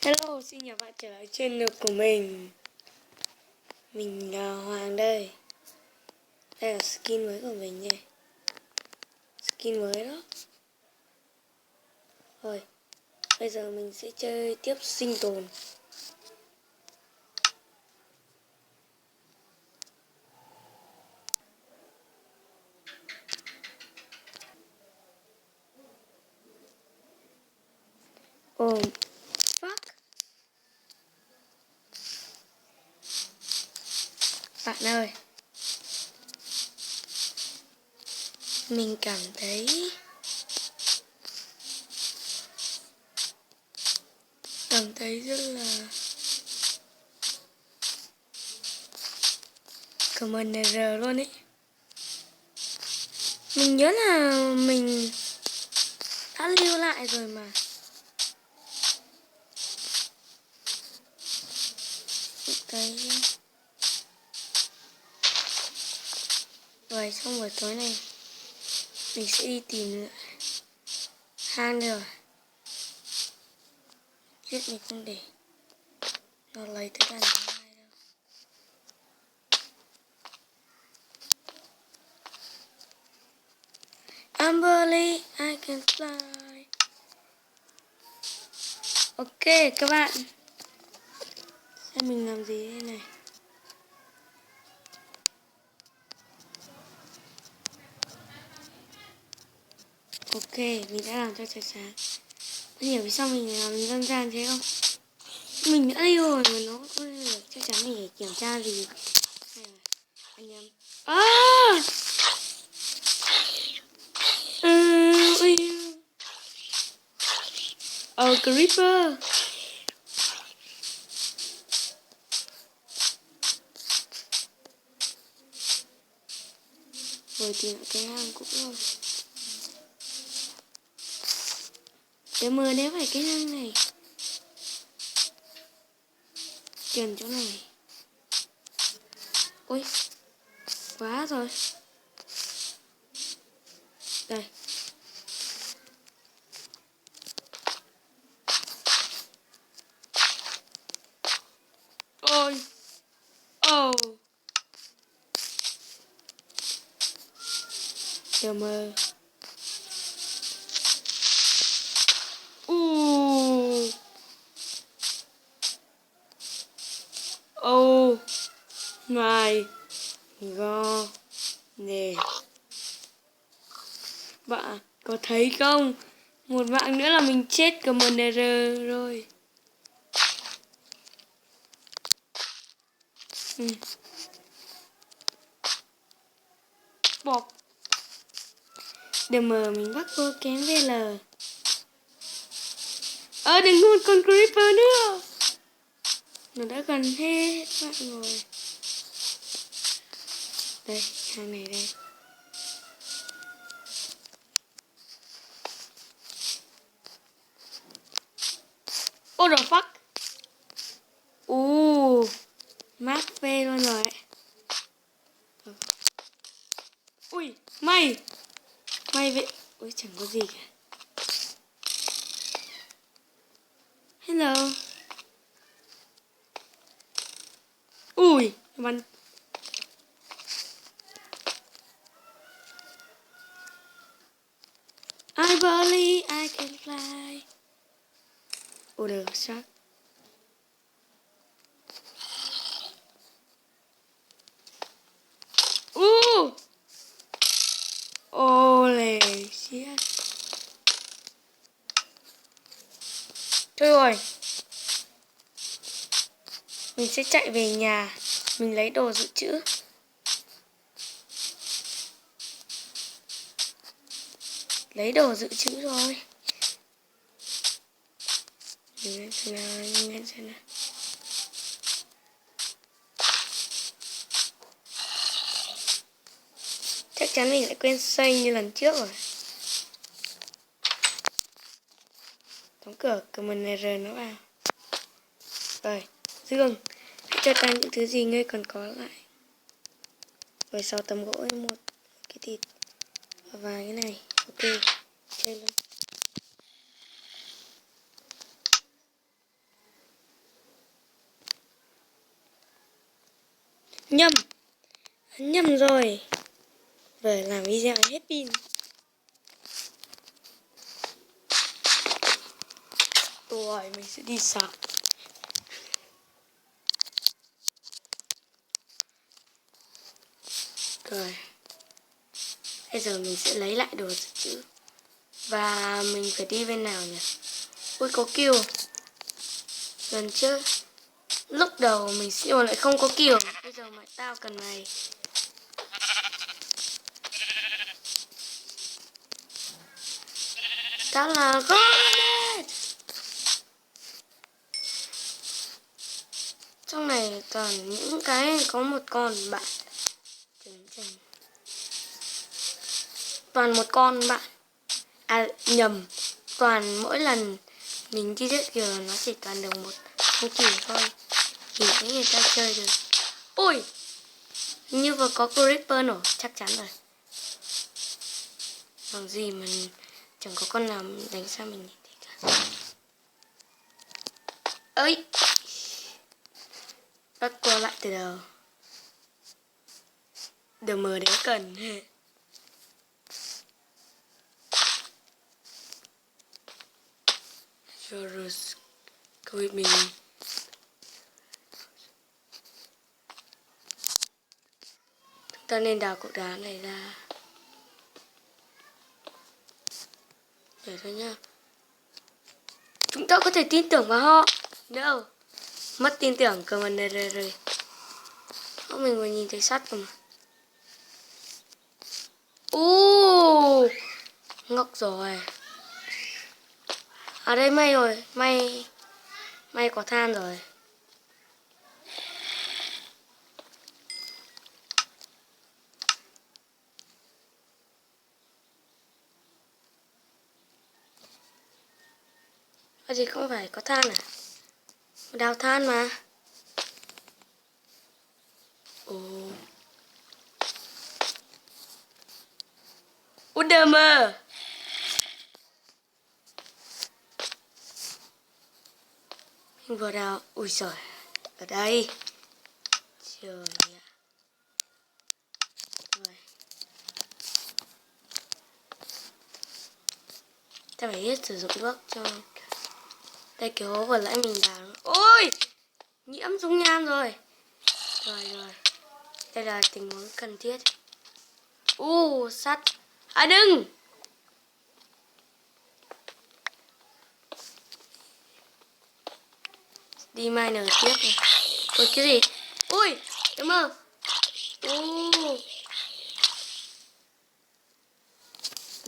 Hello, xin chào bạn trở lại trên channel của mình. Mình là Hoàng đây. Đây là skin mới của mình nha. Skin mới đó. Rồi, bây giờ mình sẽ chơi tiếp sinh tồn. Oh, fuck. Bạn ơi, mình cảm thấy rất là commander luôn ấy. Mình nhớ là mình đã lưu lại rồi mà. Đấy. Rồi xong buổi tối này mình sẽ đi tìm hang rồi. Giết mình không để nó lấy tới đàn thứ hai đâu. Amberly, I can fly. Ok các bạn, xem mình làm gì đây này. Ok, mình đã làm cho trời sáng. Bạn hiểu vì sao mình làm dân gian thế không? Mình đã đi rồi mà nó không được, chắc chắn mình phải kiểm tra gì. Hay là anh em Creeper. Rồi tìm cái hang cũ rồi. Để mờ nếu phải cái hang này. Tìm chỗ này. Ôi, quá rồi. Đây. Ôi. Oh. Chờ mờ. Oh my god. Nè. Bạn có thấy không? Một mạng nữa là mình chết commander rồi. Bọc. Đừng mờ mình bắt vô kém VL. Đừng có một con creeper nữa. Nó đã gần hết bạn rồi. Đây, hàng này đây. What the fuck? Map V luôn rồi. Ui, may vậy. Ui, chẳng có gì cả. Hello. Ui, bắn. I believe I can fly. Được, chắc. Holy shit. Thôi rồi. Mình sẽ chạy về nhà. Mình lấy đồ dự trữ. Lấy đồ dự trữ rồi. Nhìn xem nào. Chắc chắn mình lại quên xây như lần trước rồi. Đóng cửa commander nó vào. Rồi, Dương, hãy cho ta những thứ gì ngươi còn có lại. Rồi 6 tấm gỗ, một cái thịt và cái này. Ok, chơi luôn. Nhầm. Nhầm rồi. Rồi làm video hết pin. Rồi mình sẽ đi sạc. Rồi. Bây giờ mình sẽ lấy lại đồ dự trữ. Và mình phải đi bên nào nhỉ? Ui có kill. Lần trước lúc đầu mình siêu lại không có kill. Bây giờ mày tao cần mày. Tao là Garnet. Trong này toàn những cái có một con bạn. Toàn một con bạn. À nhầm. Toàn mỗi lần mình đi giết kìa nó chỉ toàn được một con kỳ thôi. Nhìn thấy người ta chơi được. Ui, như vừa có creeper nổ. Chắc chắn rồi. Làm gì mà chẳng có con nào đánh sang mình như thế cả. Ơi, bắt qua lại từ đầu. Đờ mờ đến cần. Jorus câu mình. Chúng ta nên đào cục đá này ra. Để thôi nhá. Chúng ta có thể tin tưởng vào họ. No. Mất tin tưởng cơ mà rồi. Mình vừa nhìn thấy sắt cơ mà. Ngốc rồi. Ở đây may rồi. May có than rồi. Có gì không phải có than à? Đào than mà. Đờ mờ. Mình vừa đào. Ui giời. Ở đây. Trời ạ. Rồi. Ta phải hết sử dụng nước cho. Đây cái hố vừa nãy mình đào. Ôi. Nhiễm dung nham rồi. Rồi. Đây là tình huống cần thiết. Sắt. À đừng. Đi miner tiếp này. Ôi cái gì? Ui, em ơi.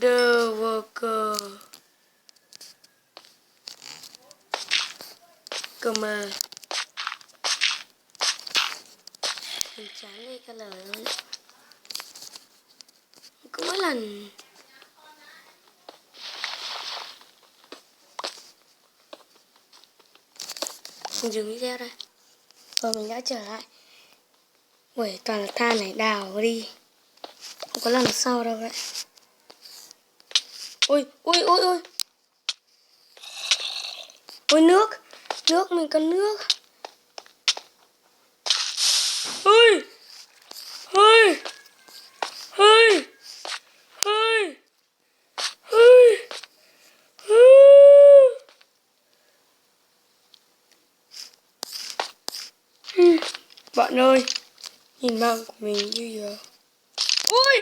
The worker. Cơ mà. Mình chán đi cái lời luôn. Cứ mỗi lần mình dừng video đây. Rồi mình đã trở lại. Ui toàn là than này, đào đi. Không có lần sau đâu đấy. Ui. Ôi nước. Nước, mình cần nước. Ui. Bạn ơi, nhìn mạng của mình như giờ. Ui.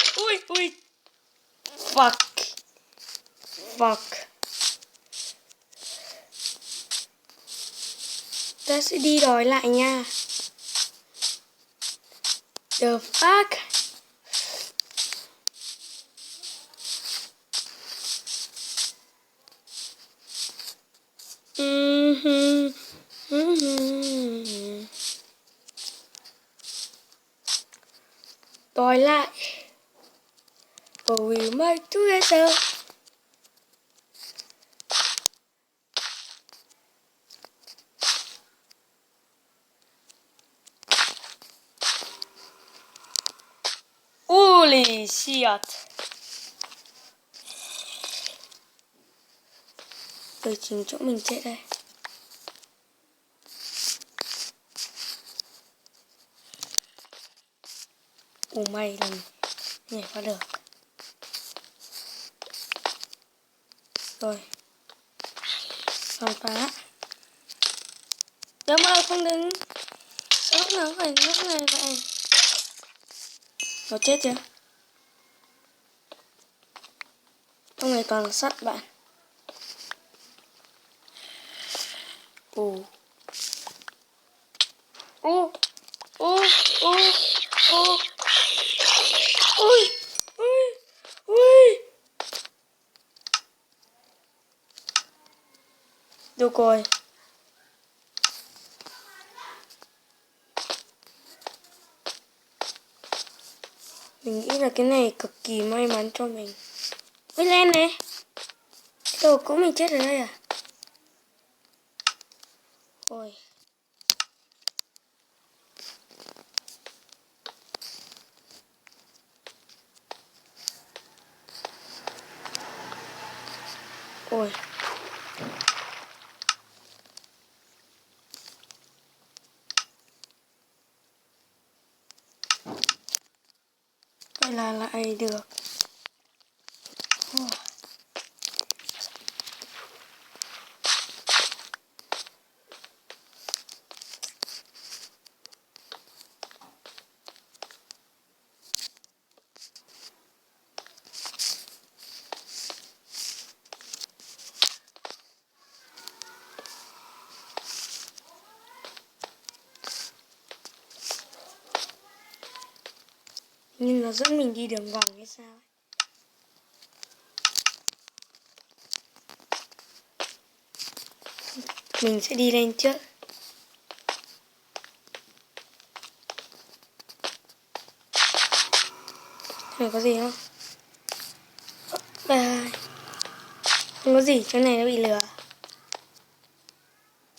Fuck. Ta sẽ đi đòi lại nha. The fuck. Đòi lại. But we might together. Holy shit. Rồi chính chỗ mình chết đây. Ồ may là nhảy qua được. Rồi. Khám phá. Đỡ mơ không đứng. Lúc nào phải lúc này vậy. Nó chết chưa? Trong này toàn là sắt bạn. Ồ. Ô. Ô. Ô. Ô. Ôi. Ôi. Ôi. Được rồi. Mình nghĩ là cái này cực kỳ may mắn cho mình. Ôi lên này. Đồ của mình chết ở đây à? Ôi. Ôi. Vậy là lại được. Ôi. Nhưng nó dẫn mình đi đường vòng hay sao ấy. Mình sẽ đi lên trước. Này có gì không? À, không có gì, chỗ này nó bị lừa.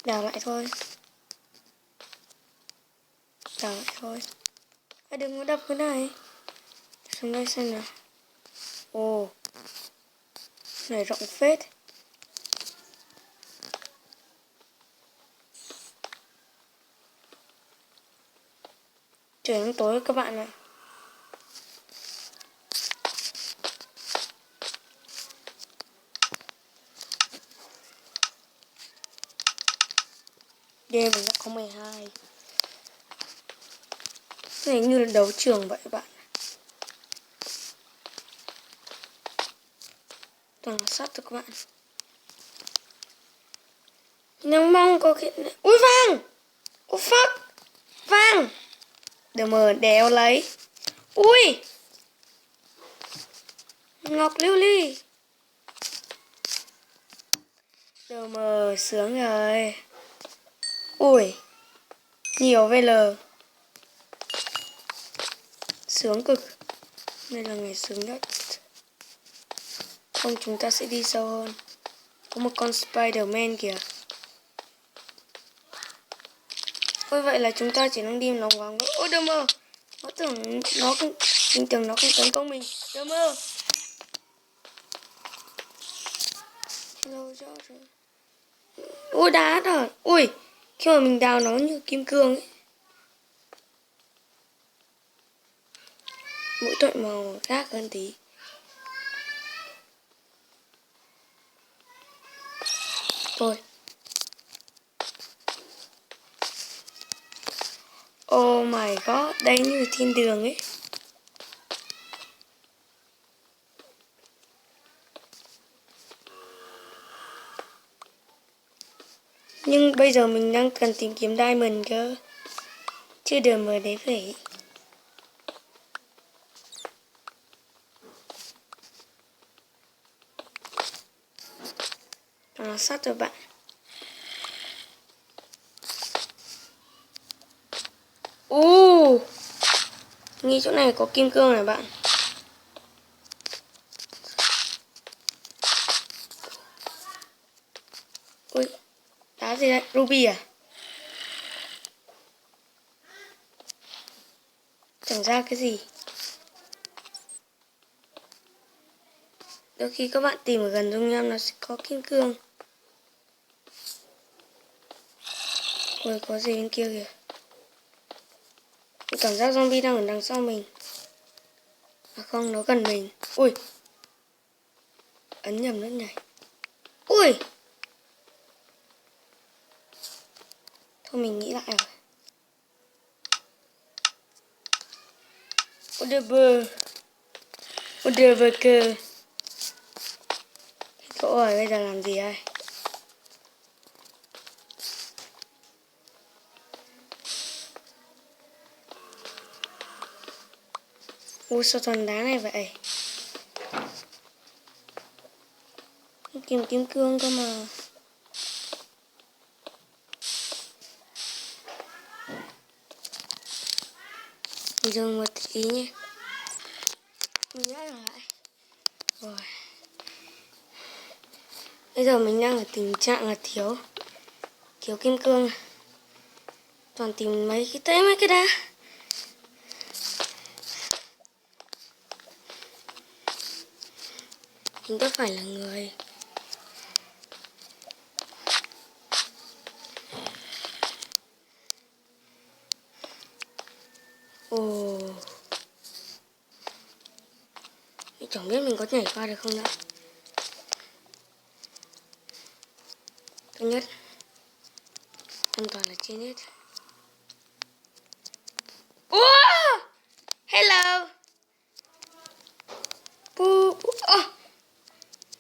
Đào lại thôi. Đào lại thôi. À, đừng có đập cái này. Xuống đây xem nào. Ồ. Này rộng phết. Trời nó tối các bạn ạ. Đêm mình đã có 12. Này như là đấu trường vậy bạn. Toàn là sắt thôi các bạn. Nhưng mong có cái... Ui vàng! Ui fuck! Vàng! Đừng mờ đéo lấy. Ui! Ngọc lưu ly. Đờ mờ sướng rồi. Ui! Nhiều VL. Sướng cực. Đây là ngày sướng nhất. Không chúng ta sẽ đi sâu hơn. Có một con Spider-Man kìa. Ôi vậy là chúng ta chỉ đang đi lòng vòng thôi. Ôi đờ mờ. Nó tưởng nó không... Mình tưởng nó không tấn công mình. Đờ mờ. Hello George. Ui đá rồi. Ui. Khi mà mình đào nó như kim cương ấy. Mỗi tội màu khác hơn tí. Thôi. Oh my god. Đây như thiên đường ấy. Nhưng bây giờ mình đang cần tìm kiếm diamond cơ. Chứ đừng mở đấy phải. Nó sắt rồi bạn. Nghĩ chỗ này có kim cương này bạn. Ui, đá gì đấy? Ruby à? Chẳng ra cái gì. Đôi khi các bạn tìm ở gần dung nham nó sẽ có kim cương. Ui, có gì bên kia kìa. Cảm giác zombie đang ở đằng sau mình. À không, nó gần mình. Ui, ấn nhầm nút nhảy. Ui, thôi mình nghĩ lại rồi. Whatever cơ. Cậu ơi, bây giờ làm gì đây? Ui, sao toàn đá này vậy? Kim kim cương cơ mà. Dừng một tí nhé. Mình nhắc lại. Rồi. Bây giờ mình đang ở tình trạng là thiếu kim cương. Toàn tìm mấy cái đá. Mình có phải là người. Ồ. Mình chẳng biết mình có nhảy qua được không nữa. Thứ nhất, an toàn là trên hết. Wow! Hello.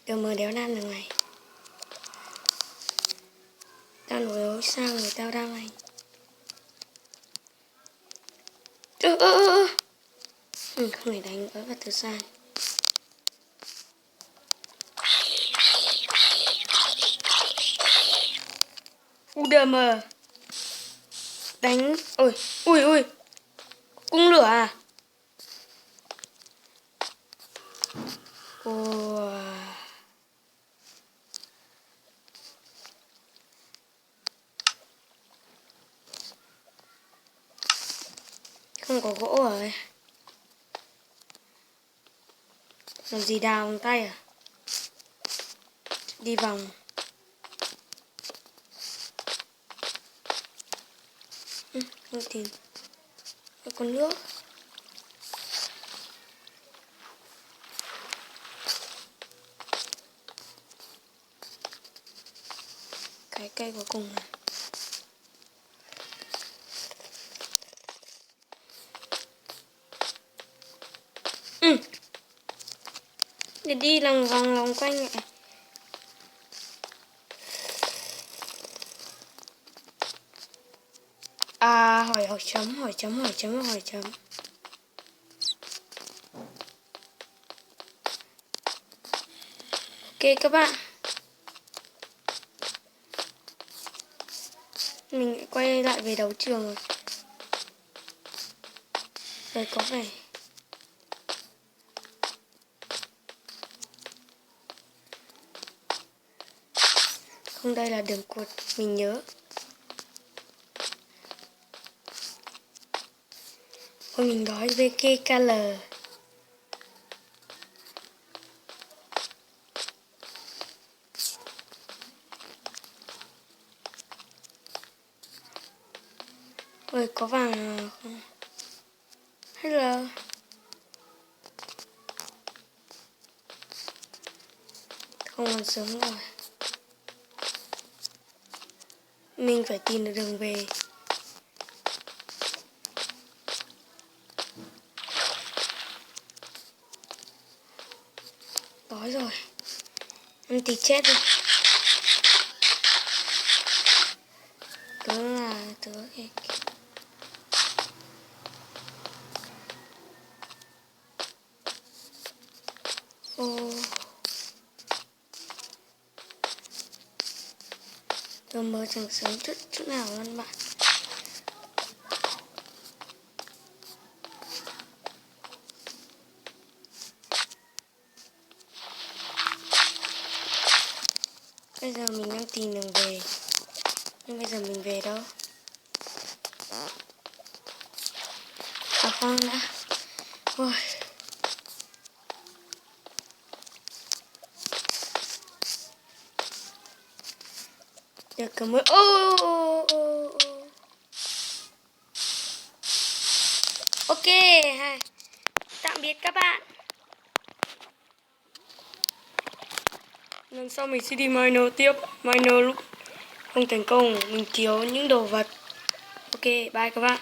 Đừng mờ đéo nam đường này. Tao nổi sao người tao đang này. Không thể đánh nữa và từ xa. UDM đánh. Ui cung lửa à? Không có gỗ rồi. Làm gì đào bằng tay à? Đi vòng. Không tìm. Có con nước. Cái cây cuối cùng này. Để đi lòng vòng lòng quanh lại. À, hỏi chấm. Ok các bạn. Mình lại quay lại về đấu trường rồi. Đây có vẻ. Không, đây là đường cột mình nhớ. Ôi mình đói VKKL. Ôi có vàng à? Không. Hello. Không còn sớm rồi. Mình phải tìm được đường về. Đói rồi. Ăn thì chết rồi. Cứ là tớ kìa. Tớ mới chẳng sớm chút nào luôn bạn. Bây giờ mình đang tìm đường về. Nhưng bây giờ mình về đâu? À khoan đã. Ôi. Được cả mới. Ok. tạm biệt các bạn. Lần sau mình sẽ đi miner tiếp. Miner lúc không thành công mình thiếu những đồ vật. Ok, bye các bạn.